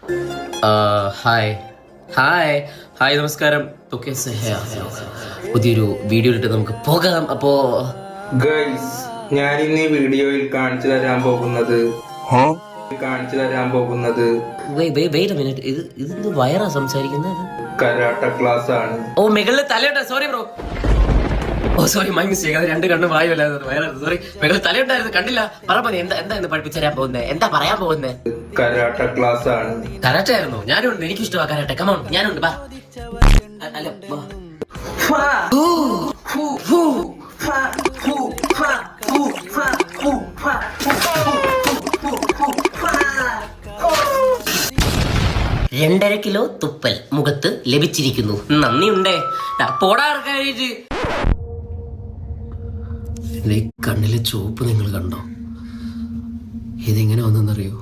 Hi hi hi നമസ്കാരം. പുതിയൊരു video ഇട്ട് നമുക്ക് പോകാം. അപ്പോ ഗൈസ്, ഞാൻ ഇന്ന് ഈ വീഡിയോയിൽ കാണിച്ചു തരാൻ പോകുന്നത് ഇത് വയറാ സംസാരിക്കുന്നത്. കരാട്ട ക്ലാസ് ആണ്. ഓ മെകളിൽ തലയുണ്ട. Sorry bro. Oh sorry, my mistake. അത് രണ്ട് കണ്ണും വായുവല്ലായിരുന്നു. സോറി, മെകളിൽ തലയുണ്ടായിരുന്നു, കണ്ടില്ല. പറ എന്താ പഠിപ്പിച്ചു തരാൻ പോകുന്നത്? എന്താ പറയാൻ പോകുന്നത്? കരാട്ട ക്ലാസ് ആണ്. കരാട്ട ആയിരുന്നു. ഞാനുണ്ട്, എനിക്കിഷ്ടമാ കരാട്ട. കമോൺ, ഞാനുണ്ട്, ബാ. അല്ല രണ്ടര കിലോ തുപ്പൽ മുഖത്ത് ലഭിച്ചിരിക്കുന്നു. നന്ദിയുണ്ടേ. പോടാർക്കായിട്ട് കണ്ണിലെ ചുവപ്പ് നിങ്ങൾ കണ്ടോ? ഇതെങ്ങനെ വന്നെന്നറിയോ?